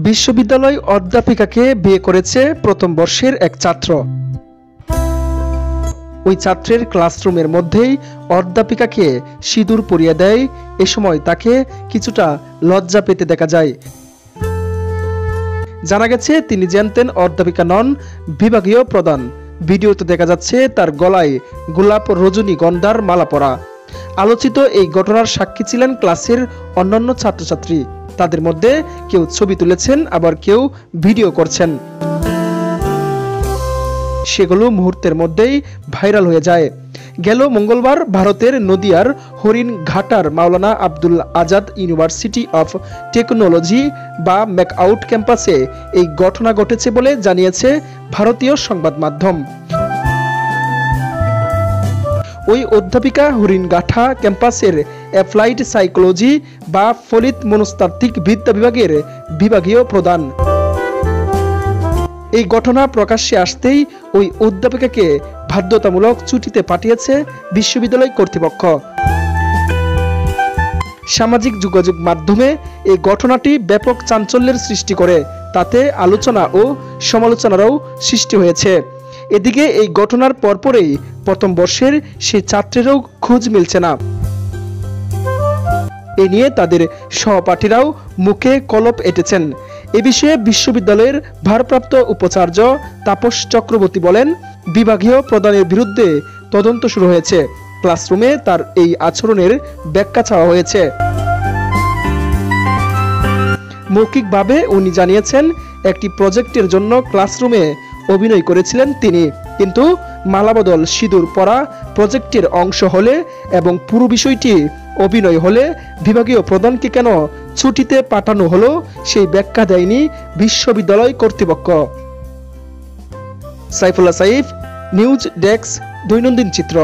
বিশ্ববিদ্যালয় অধ্যাপিকাকে বিয়ে করেছে প্রথম বর্ষের এক ছাত্র। ওই ছাত্রের ক্লাসরুমের মধ্যেই অধ্যাপিকাকে সিঁদুর পরিয়ে দেয়। এ সময় তাকে কিছুটা লজ্জা পেতে দেখা যায়। জানা গেছে তিনি জানতেন অধ্যাপিকা নন, বিভাগীয় প্রধান। ভিডিওতে দেখা যাচ্ছে তার গলায় গোলাপ রজনীগন্ধার মালা পরা। আলোচিত এই ঘটনার সাক্ষী ছিলেন ক্লাসের অন্যান্য ছাত্রছাত্রী। তাদের মধ্যে কেউ ছবি তুলেছেন, আবার কেউ ভিডিও করছেন। সেগুলো মুহূর্তের মধ্যেই ভাইরাল হয়ে যায়। গেল মঙ্গলবার ভারতের নদিয়ার হরিণঘাটার Maulana Abdul Azad university of technology বা ম্যাকআউট ক্যাম্পাসে এই ঘটনা ঘটেছে বলে জানিয়েছে ভারতীয় সংবাদ মাধ্যম। ওই অধ্যাপিকা হরিণঘাটা ক্যাম্পাসের অ্যাপ্লাইড সাইকোলজি বা ফলিত মনস্তাত্ত্বিক বিদ্যা বিভাগের বিভাগীয় প্রধান। এই ঘটনা প্রকাশ্যে আসতেই ওই অধ্যাপিকাকে বাধ্যতামূলক ছুটিতে পাঠিয়েছে বিশ্ববিদ্যালয় কর্তৃপক্ষ। সামাজিক যোগাযোগ মাধ্যমে এই ঘটনাটি ব্যাপক চাঞ্চল্যের সৃষ্টি করে। তাতে আলোচনা ও সমালোচনারও সৃষ্টি হয়েছে। এদিকে এই ঘটনার পরপরই প্রথম বর্ষের সেই ছাত্রেরও খোঁজ মিলছে না। এ নিয়ে তাদের সহপাঠীরাও মুখে কলপ এঁটেছেন। এ বিষয়ে বিশ্ববিদ্যালয়ের ভারপ্রাপ্ত উপাচার্য তাপস চক্রবর্তী বলেন, বিভাগীয় প্রধানের বিরুদ্ধে তদন্ত শুরু হয়েছে। ক্লাসরুমে তার এই আচরণের ব্যাখ্যা চাওয়া হয়েছে। মৌখিকভাবে উনি জানিয়েছেন, একটি প্রজেক্টের জন্য ক্লাসরুমে অভিনয় করেছিলেন তিনি, কিন্তু মালাবদল সিঁদুর পরা প্রজেক্টের অংশ হলে এবং পুরো বিষয়টি অভিনয় হলে বিভাগীয় প্রধানকে কেন ছুটিতে পাঠানো হলো সেই ব্যাখ্যা দেয়নি বিশ্ববিদ্যালয় কর্তৃপক্ষ। সাইফুল্লাহ সাইফ, নিউজ ডেস্ক, দৈনন্দিন চিত্র।